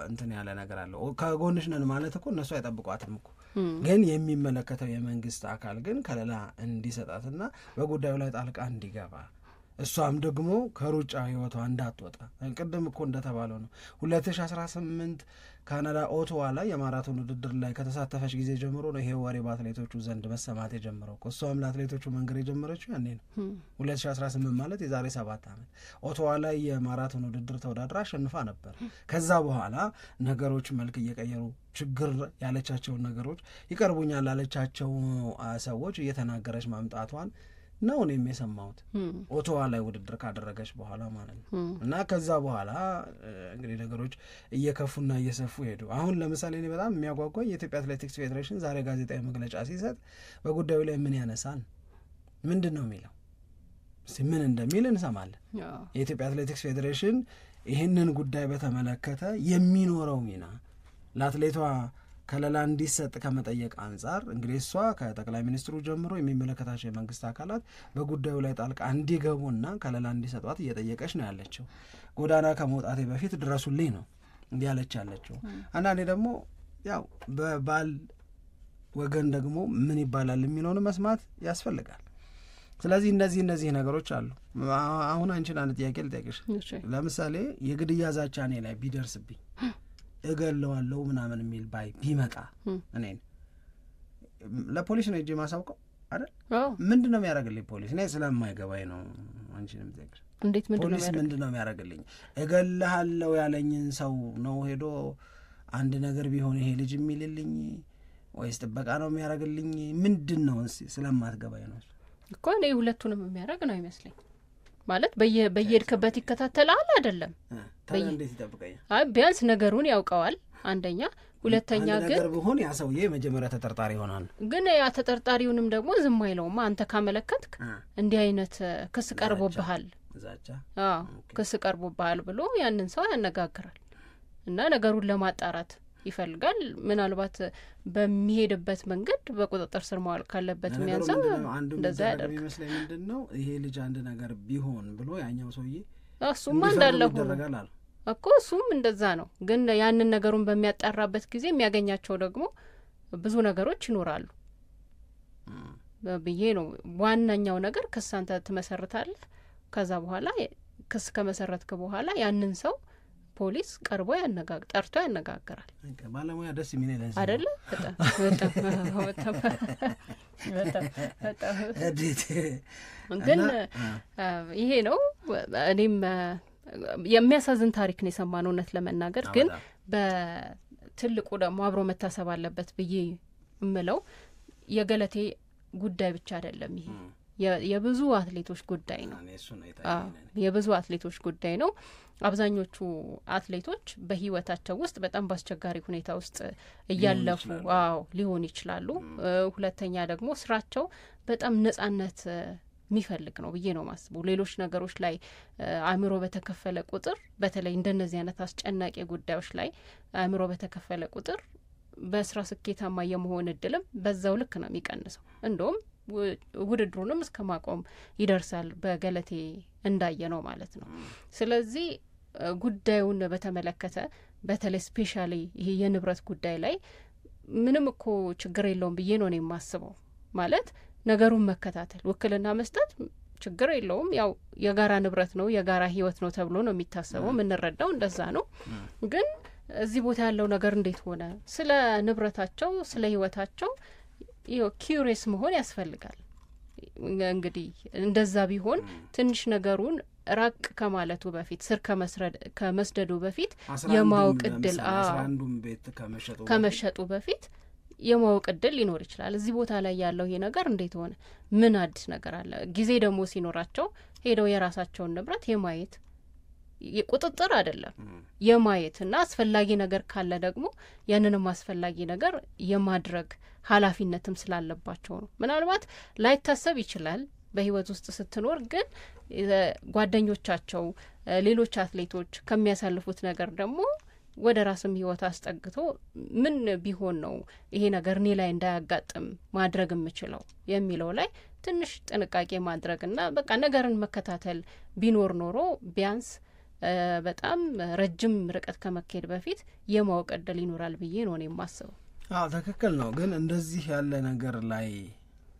እንትን ያለ ነገር አለው። ከጎንሽ ነን ማለት እኮ እነሱ አይጠብቋትም እኮ፣ ግን የሚመለከተው የመንግስት አካል ግን ከለላ እንዲሰጣትና በጉዳዩ ላይ ጣልቃ እንዲገባ እሷም ደግሞ ከሩጫ ህይወቷ እንዳትወጣ ቅድም እኮ እንደተባለው ነው 2018 ካናዳ ኦቶዋ ላይ የማራቶን ውድድር ላይ ከተሳተፈች ጊዜ ጀምሮ ነው ይሄ ወሬ በአትሌቶቹ ዘንድ መሰማት የጀመረው። እሷም ለአትሌቶቹ መንገር የጀመረችው ያኔ ነው 2018 ማለት የዛሬ 7 ዓመት ኦቶዋ ላይ የማራቶን ውድድር ተወዳድራ አሸንፋ ነበር። ከዛ በኋላ ነገሮች መልክ እየቀየሩ ችግር ያለቻቸውን ነገሮች ይቀርቡኛል ላለቻቸው ሰዎች እየተናገረች ማምጣቷን ነው እኔም የሰማሁት ኦቶዋ ላይ ውድድር ካደረገች በኋላ ማለት ነው። እና ከዛ በኋላ እንግዲህ ነገሮች እየከፉና እየሰፉ ሄዱ። አሁን ለምሳሌ እኔ በጣም የሚያጓጓኝ የኢትዮጵያ አትሌቲክስ ፌዴሬሽን ዛሬ ጋዜጣዊ መግለጫ ሲሰጥ በጉዳዩ ላይ ምን ያነሳል፣ ምንድን ነው የሚለው፣ ምን እንደሚል እንሰማለን። የኢትዮጵያ አትሌቲክስ ፌዴሬሽን ይህንን ጉዳይ በተመለከተ የሚኖረው ሚና ለአትሌቷ ከለላ እንዲሰጥ ከመጠየቅ አንጻር እንግዲህ እሷ ከጠቅላይ ሚኒስትሩ ጀምሮ የሚመለከታቸው የመንግስት አካላት በጉዳዩ ላይ ጣልቃ እንዲገቡና ከለላ እንዲሰጧት እየጠየቀች ነው ያለችው። ጎዳና ከመውጣቴ በፊት ድረሱልኝ ነው እንዲያለች ያለችው። አንዳንዴ ደግሞ ያው በባል ወገን ደግሞ ምን ይባላል የሚለውን መስማት ያስፈልጋል። ስለዚህ እነዚህ ነገሮች አሉ። አሁን አንቺን አንድ ጥያቄ ልጠይቅሽ። ለምሳሌ የግድያ ዛቻ እኔ ላይ ቢደርስብኝ እገለዋለሁ ምናምን የሚል ባይ ቢመጣ እኔን ለፖሊስ ነው እጄ ማሳውቀው አይደል? ምንድን ነው የሚያደርግልኝ ፖሊስ? እኔ ስለማይገባኝ ነው አንቺንም ጠይቅሽ። እንዴት ፖሊስ ምንድን ነው የሚያደርግልኝ? እገልሃለሁ ያለኝን ሰው ነው ሄዶ አንድ ነገር ቢሆን ይሄ ልጅ የሚልልኝ ወይስ ጥበቃ ነው የሚያደርግልኝ? ምንድን ነው ስለማትገባኝ ነው እኮ እኔ ሁለቱንም የሚያደርግ ነው ይመስለኝ። ማለት በየሄድክበት ይከታተላል አይደለም? እንዴት ይጠብቀኛል? ቢያንስ ነገሩን ያውቀዋል አንደኛ፣ ሁለተኛ ግን ነገር ቢሆን ያ ሰውዬ መጀመሪያ ተጠርጣሪ ይሆናል። ግን ያ ተጠርጣሪውንም ደግሞ ዝም አይለውም። አንተ ካመለከትክ እንዲህ አይነት ክስ ቀርቦብሃል፣ ክስ ቀርቦብሃል ብሎ ያንን ሰው ያነጋግራል እና ነገሩን ለማጣራት ይፈልጋል። ምናልባት በሚሄድበት መንገድ በቁጥጥር ስር መዋል ካለበት የሚያንሳው እንደዛ ያደርግ ይመስለኝ። ምንድነው ይሄ ልጅ አንድ ነገር ቢሆን ብሎ ያኛው ሰውዬ እሱማ እንዳለው እኮ እሱም እንደዛ ነው። ግን ያንን ነገሩን በሚያጣራበት ጊዜ የሚያገኛቸው ደግሞ ብዙ ነገሮች ይኖራሉ ብዬ ነው። ዋናኛው ነገር ክስ አንተ ትመሰርታለህ። ከዛ በኋላ ክስ ከመሰረትክ በኋላ ያንን ሰው ፖሊስ ቀርቦ ጠርቶ ያነጋግራል። ባለሙያ ደስ የሚል አይደለ? ግን ይሄ ነው። እኔም የሚያሳዝን ታሪክ ነው የሰማነው እውነት ለመናገር። ግን በትልቁ ደግሞ አብሮ መታሰብ አለበት ብዬ እምለው የገለቴ ጉዳይ ብቻ አይደለም። ይሄ የብዙ አትሌቶች ጉዳይ ነው። የብዙ አትሌቶች ጉዳይ ነው። አብዛኞቹ አትሌቶች በህይወታቸው ውስጥ በጣም በአስቸጋሪ ሁኔታ ውስጥ እያለፉ ሊሆን ይችላሉ። ሁለተኛ ደግሞ ስራቸው በጣም ነጻነት የሚፈልግ ነው ብዬ ነው ማስበው። ሌሎች ነገሮች ላይ አእምሮ በተከፈለ ቁጥር፣ በተለይ እንደነዚህ አይነት አስጨናቂ ጉዳዮች ላይ አእምሮ በተከፈለ ቁጥር በስራ ስኬታማ የመሆን እድልም በዛው ልክ ነው የሚቀንሰው። እንደውም ውድድሩንም እስከ ማቆም ይደርሳል በገለቴ እንዳየ ነው ማለት ነው። ስለዚህ ጉዳዩን በተመለከተ በተለይ ስፔሻሊ ይሄ የንብረት ጉዳይ ላይ ምንም እኮ ችግር የለውም ብዬ ነው የማስበው። ማለት ነገሩን መከታተል፣ ውክልና መስጠት ችግር የለውም። ያው የጋራ ንብረት ነው፣ የጋራ ህይወት ነው ተብሎ ነው የሚታሰበው። የምንረዳው እንደዛ ነው። ግን እዚህ ቦታ ያለው ነገር እንዴት ሆነ? ስለ ንብረታቸው፣ ስለ ህይወታቸው ኪዩሪየስ መሆን ያስፈልጋል። እንግዲህ እንደዛ ቢሆን ትንሽ ነገሩን ራቅ ከማለቱ በፊት ስር ከመስደዱ በፊት የማወቅ እድል ከመሸጡ በፊት የማወቅ እድል ሊኖር ይችላል። እዚህ ቦታ ላይ ያለው ይሄ ነገር እንዴት ሆነ፣ ምን አዲስ ነገር አለ? ጊዜ ደግሞ ሲኖራቸው ሄደው የራሳቸውን ንብረት የማየት ቁጥጥር አይደለም የማየትና አስፈላጊ ነገር ካለ ደግሞ ያንንም አስፈላጊ ነገር የማድረግ ኃላፊነትም ስላለባቸው ነው። ምናልባት ላይታሰብ ይችላል በህይወት ውስጥ ስትኖር፣ ግን ጓደኞቻቸው ሌሎች አትሌቶች ከሚያሳልፉት ነገር ደግሞ ወደ ራስም ህይወት አስጠግቶ ምን ቢሆን ነው ይሄ ነገር እኔ ላይ እንዳያጋጥም ማድረግ የምችለው የሚለው ላይ ትንሽ ጥንቃቄ ማድረግና በቃ ነገርን መከታተል ቢኖር ኖሮ ቢያንስ በጣም ረጅም ርቀት ከመካሄድ በፊት የማወቅ እድል ይኖራል ብዬ ነው እኔ የማስበው። አዎ ትክክል ነው። ግን እንደዚህ ያለ ነገር ላይ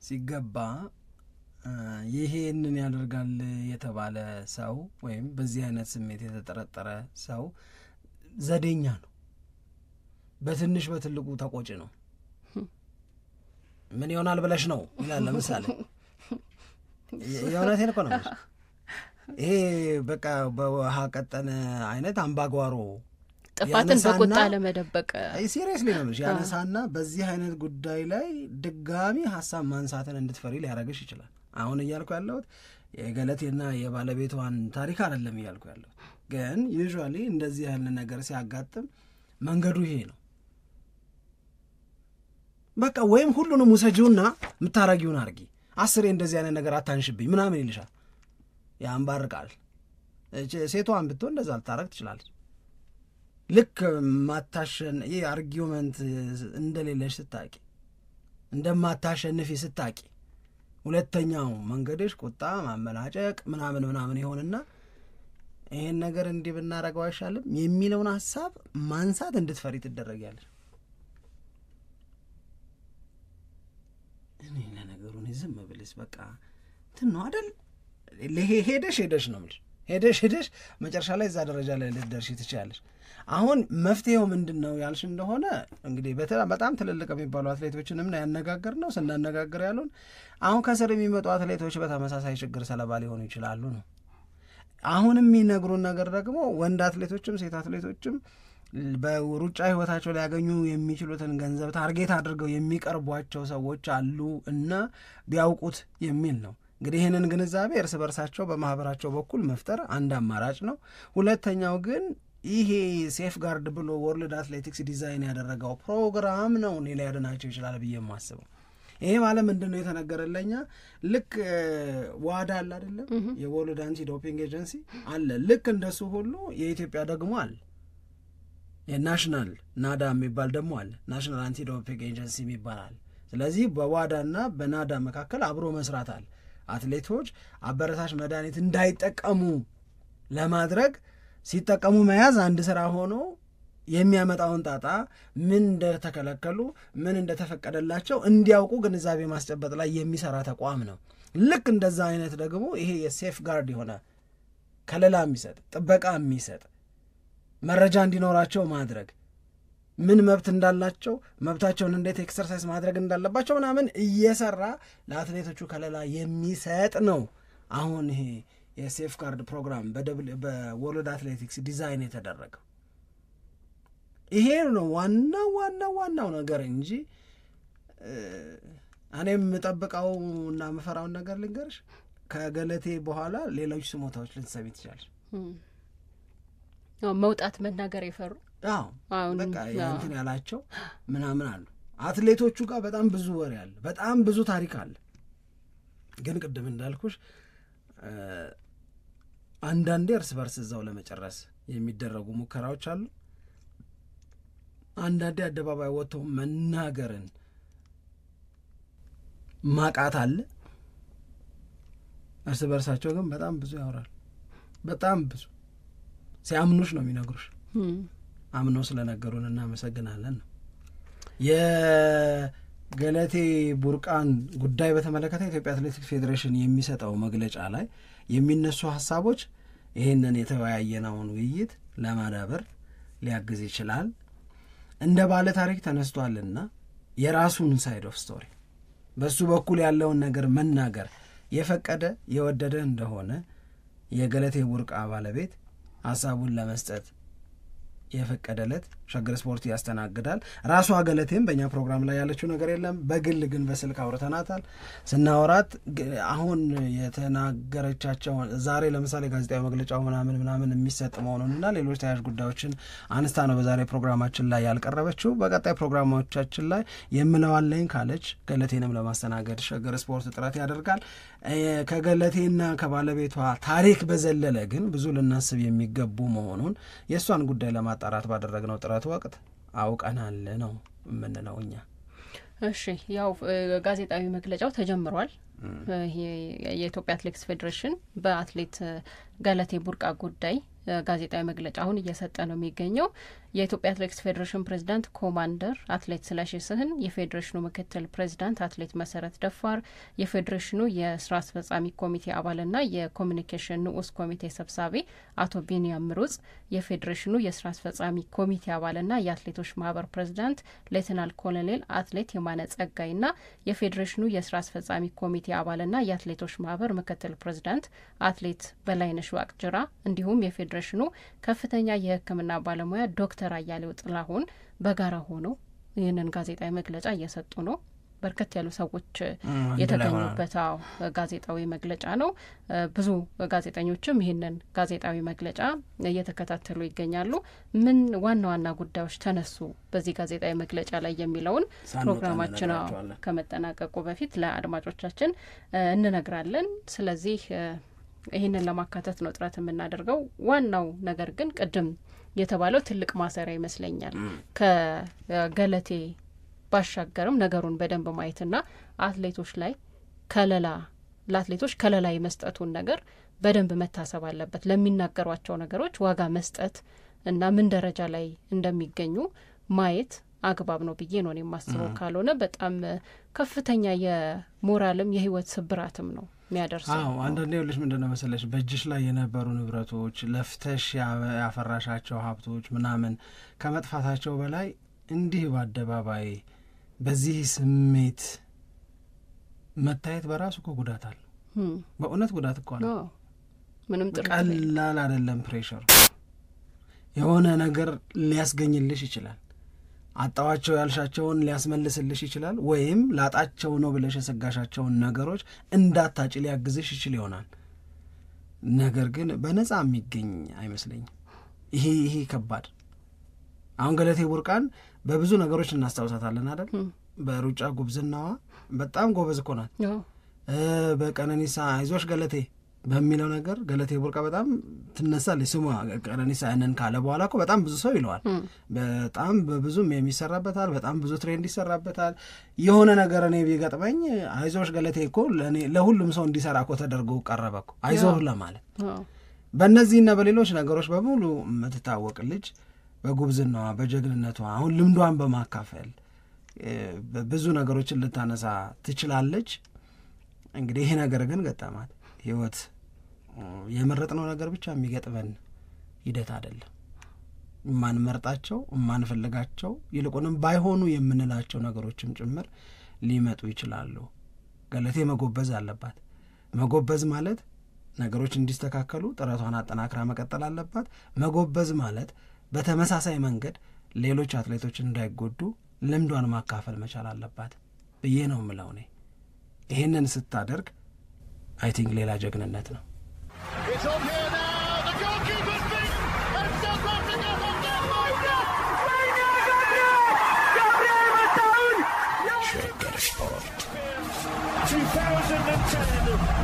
ሲገባ ይሄንን ያደርጋል የተባለ ሰው ወይም በዚህ አይነት ስሜት የተጠረጠረ ሰው ዘዴኛ ነው፣ በትንሽ በትልቁ ተቆጭ ነው። ምን ይሆናል ብለሽ ነው ይላል። ለምሳሌ የእውነቴን እኮ ነው። ይሄ በቃ በውሃ ቀጠነ አይነት አምባጓሮ ጥፋትን በቁጣ ለመደበቅ ሲሪየስሊ ነው ልጅ ያነሳና በዚህ አይነት ጉዳይ ላይ ድጋሚ ሀሳብ ማንሳትን እንድትፈሪ ሊያደርግሽ ይችላል። አሁን እያልኩ ያለሁት የገለቴና የባለቤቷን ታሪክ አይደለም እያልኩ ያለሁት፣ ግን ዩዥዋሊ እንደዚህ ያለ ነገር ሲያጋጥም መንገዱ ይሄ ነው። በቃ ወይም ሁሉንም ውሰጂውና የምታረጊውን አርጊ፣ 10 እንደዚህ አይነት ነገር አታንሽብኝ ምናምን ይልሻል፣ ያንባርቃል። ሴቷን ብትሆን እንደዛ ልታረግ ትችላለች። ልክ ማታሸን ይህ አርጊውመንት እንደሌለሽ ስታቂ፣ እንደማታሸንፊ ስታቂ፣ ሁለተኛው መንገድሽ ቁጣ ማመላጨቅ ምናምን ይሆንና ይሄን ነገር እንዲህ ብናረገው አይሻልም የሚለውን ሀሳብ ማንሳት እንድትፈሪ ትደረጊያለሽ። እኔ ለነገሩ ዝም ብልስ በቃ እንትን ነው አይደል? ሄደሽ ነው የምልሽ። ሄደሽ መጨረሻ ላይ እዛ ደረጃ ላይ ልትደርሺ ትችያለሽ። አሁን መፍትሄው ምንድን ነው ያልሽ እንደሆነ እንግዲህ በጣም ትልልቅ የሚባሉ አትሌቶችንም ነው ያነጋገርነው። ስናነጋግር ያሉን አሁን ከስር የሚመጡ አትሌቶች በተመሳሳይ ችግር ሰለባ ሊሆኑ ይችላሉ ነው። አሁንም የሚነግሩን ነገር ደግሞ ወንድ አትሌቶችም ሴት አትሌቶችም በሩጫ ህይወታቸው ሊያገኙ የሚችሉትን ገንዘብ ታርጌት አድርገው የሚቀርቧቸው ሰዎች አሉ እና ቢያውቁት የሚል ነው። እንግዲህ ይህንን ግንዛቤ እርስ በርሳቸው በማህበራቸው በኩል መፍጠር አንድ አማራጭ ነው። ሁለተኛው ግን ይሄ ሴፍ ጋርድ ብሎ ወርልድ አትሌቲክስ ዲዛይን ያደረገው ፕሮግራም ነው እኔ ሊያድናቸው ይችላል ብዬ የማስበው። ይሄ ማለት ምንድን ነው የተነገረለኛ፣ ልክ ዋዳ አለ አይደለም፣ የወርልድ አንቲ ዶፒንግ ኤጀንሲ አለ። ልክ እንደሱ ሁሉ የኢትዮጵያ ደግሞ አለ፣ የናሽናል ናዳ የሚባል ደግሞ አለ፣ ናሽናል አንቲ ዶፒንግ ኤጀንሲ የሚባል አለ። ስለዚህ በዋዳና በናዳ መካከል አብሮ መስራት አለ። አትሌቶች አበረታች መድኃኒት እንዳይጠቀሙ ለማድረግ ሲጠቀሙ መያዝ አንድ ስራ ሆኖ የሚያመጣውን ጣጣ ምን እንደተከለከሉ ምን እንደተፈቀደላቸው እንዲያውቁ ግንዛቤ ማስጨበጥ ላይ የሚሰራ ተቋም ነው። ልክ እንደዛ አይነት ደግሞ ይሄ የሴፍ ጋርድ የሆነ ከለላ የሚሰጥ ጥበቃ የሚሰጥ መረጃ እንዲኖራቸው ማድረግ፣ ምን መብት እንዳላቸው መብታቸውን እንዴት ኤክሰርሳይዝ ማድረግ እንዳለባቸው ምናምን እየሰራ ለአትሌቶቹ ከለላ የሚሰጥ ነው። አሁን ይሄ የሴፍ ጋርድ ፕሮግራም በወርልድ አትሌቲክስ ዲዛይን የተደረገው ይሄ ነው ዋናው ነገር እንጂ እኔም የምጠብቀው እና የምፈራውን ነገር ልንገርሽ፣ ከገለቴ በኋላ ሌሎች ስሞታዎች ልትሰሚ ትችላለሽ። መውጣት መናገር የፈሩ በቃ እንትን ያላቸው ምናምን አሉ። አትሌቶቹ ጋር በጣም ብዙ ወሬ አለ፣ በጣም ብዙ ታሪክ አለ። ግን ቅድም እንዳልኩሽ አንዳንዴ እርስ በርስ እዛው ለመጨረስ የሚደረጉ ሙከራዎች አሉ። አንዳንዴ አደባባይ ወጥቶ መናገርን ማቃት አለ። እርስ በርሳቸው ግን በጣም ብዙ ያወራል። በጣም ብዙ ሲያምኑሽ ነው የሚነግሩሽ። አምነው ስለነገሩን እናመሰግናለን ነው። የገለቴ ቡርቃን ጉዳይ በተመለከተ የኢትዮጵያ አትሌቲክስ ፌዴሬሽን የሚሰጠው መግለጫ ላይ የሚነሱ ሀሳቦች ይህንን የተወያየነውን ውይይት ለማዳበር ሊያግዝ ይችላል። እንደ ባለ ታሪክ ተነስቷልና የራሱን ሳይድ ኦፍ ስቶሪ በሱ በኩል ያለውን ነገር መናገር የፈቀደ የወደደ እንደሆነ የገለቴ ቡርቃ ባለቤት ሐሳቡን ለመስጠት የፈቀደለት ሸገር ስፖርት ያስተናግዳል። ራሷ ገለቴም በእኛ ፕሮግራም ላይ ያለችው ነገር የለም። በግል ግን በስልክ አውርተናታል። ስናወራት አሁን የተናገረቻቸው ዛሬ ለምሳሌ ጋዜጣዊ መግለጫው ምናምን የሚሰጥ መሆኑንና ሌሎች ተያያዥ ጉዳዮችን አንስታ ነው በዛሬ ፕሮግራማችን ላይ ያልቀረበችው። በቀጣይ ፕሮግራሞቻችን ላይ የምለዋለኝ ካለች ገለቴንም ለማስተናገድ ሸገር ስፖርት ጥረት ያደርጋል። ከገለቴና ከባለቤቷ ታሪክ በዘለለ ግን ብዙ ልናስብ የሚገቡ መሆኑን የእሷን ጉዳይ ለማጣራት ባደረግነው ጥረት ወቅት አውቀናል ነው የምንለው እኛ። እሺ ያው ጋዜጣዊ መግለጫው ተጀምሯል። የኢትዮጵያ አትሌቲክስ ፌዴሬሽን በአትሌት ገለቴ ቡርቃ ጉዳይ ጋዜጣዊ መግለጫ አሁን እየሰጠ ነው የሚገኘው። የኢትዮጵያ አትሌቲክስ ፌዴሬሽን ፕሬዚዳንት ኮማንደር አትሌት ስለሺ ስህን፣ የፌዴሬሽኑ ምክትል ፕሬዚዳንት አትሌት መሰረት ደፋር፣ የፌዴሬሽኑ የስራ አስፈጻሚ ኮሚቴ አባልና የኮሚኒኬሽን ንዑስ ኮሚቴ ሰብሳቢ አቶ ቢንያም ምሩጽ፣ የፌዴሬሽኑ የስራ አስፈጻሚ ኮሚቴ አባልና የአትሌቶች ማህበር ፕሬዚዳንት ሌተናል ኮሎኔል አትሌት የማነ ጸጋይና የፌዴሬሽኑ የስራ አስፈጻሚ ኮሚቴ አባልና የአትሌቶች ማህበር ምክትል ፕሬዚዳንት አትሌት በላይነሽ ዋቅጅራ እንዲሁም የፌዴሬሽኑ ከፍተኛ የሕክምና ባለሙያ ዶክተር አያሌው ጥላሁን በጋራ ሆነው ይህንን ጋዜጣዊ መግለጫ እየሰጡ ነው። በርከት ያሉ ሰዎች የተገኙበት ጋዜጣዊ መግለጫ ነው። ብዙ ጋዜጠኞችም ይህንን ጋዜጣዊ መግለጫ እየተከታተሉ ይገኛሉ። ምን ዋና ዋና ጉዳዮች ተነሱ በዚህ ጋዜጣዊ መግለጫ ላይ የሚለውን ፕሮግራማችን ከመጠናቀቁ በፊት ለአድማጮቻችን እንነግራለን። ስለዚህ ይህንን ለማካተት ነው ጥረት የምናደርገው። ዋናው ነገር ግን ቅድም የተባለው ትልቅ ማሰሪያ ይመስለኛል። ከገለቴ ባሻገርም ነገሩን በደንብ ማየትና አትሌቶች ላይ ለአትሌቶች ከለላ የመስጠቱን ነገር በደንብ መታሰብ አለበት። ለሚናገሯቸው ነገሮች ዋጋ መስጠት እና ምን ደረጃ ላይ እንደሚገኙ ማየት አግባብ ነው ብዬ ነው የማስበው። ካልሆነ በጣም ከፍተኛ የሞራልም የህይወት ስብራትም ነው የሚያደርሰው። አንዳንዴ ልጅ ምንድነው መሰለሽ በእጅሽ ላይ የነበሩ ንብረቶች ለፍተሽ ያፈራሻቸው ሀብቶች ምናምን ከመጥፋታቸው በላይ እንዲህ በአደባባይ በዚህ ስሜት መታየት በራሱ እኮ ጉዳት አለው። በእውነት ጉዳት እኮ ነው። ምንም ቀላል አይደለም። ፕሬሸር የሆነ ነገር ሊያስገኝልሽ ይችላል። አጣዋቸው ያልሻቸውን ሊያስመልስልሽ ይችላል። ወይም ላጣቸው ነው ብለሽ የሰጋሻቸውን ነገሮች እንዳታጭ ሊያግዝሽ ይችል ይሆናል። ነገር ግን በነጻ የሚገኝ አይመስለኝም። ይሄ ከባድ። አሁን ገለቴ ቡርቃን በብዙ ነገሮች እናስታውሳታለን አይደል? በሩጫ ጉብዝናዋ በጣም ጎበዝ እኮ ናት። በቀነኒሳ አይዞሽ ገለቴ በሚለው ነገር ገለቴ ቡርቃ በጣም ትነሳለች። ስሟ ቀነኒሳ ያንን ካለ በኋላ እኮ በጣም ብዙ ሰው ይለዋል። በጣም በብዙም የሚሰራበታል። በጣም ብዙ ትሬንድ ይሰራበታል። የሆነ ነገር እኔ ቢገጥመኝ አይዞሽ ገለቴ እኮ ለሁሉም ሰው እንዲሰራ እኮ ተደርጎ ቀረበ እኮ አይዞህ ለማለት። በእነዚህና በሌሎች ነገሮች በሙሉ የምትታወቅ ልጅ በጉብዝናዋ በጀግንነቷ አሁን ልምዷን በማካፈል ብዙ ነገሮችን ልታነሳ ትችላለች። እንግዲህ ይሄ ነገር ግን ገጠማት። ህይወት የመረጥነው ነገር ብቻ የሚገጥመን ሂደት አይደለም። የማንመርጣቸው የማንፈልጋቸው ይልቁንም ባይሆኑ የምንላቸው ነገሮችም ጭምር ሊመጡ ይችላሉ። ገለቴ መጎበዝ አለባት። መጎበዝ ማለት ነገሮች እንዲስተካከሉ ጥረቷን አጠናክራ መቀጠል አለባት። መጎበዝ ማለት በተመሳሳይ መንገድ ሌሎች አትሌቶች እንዳይጎዱ ልምዷን ማካፈል መቻል አለባት ብዬ ነው የምለው እኔ። ይሄንን ስታደርግ አይ ቲንክ ሌላ ጀግንነት ነው። ሸገር ስፖርት 2010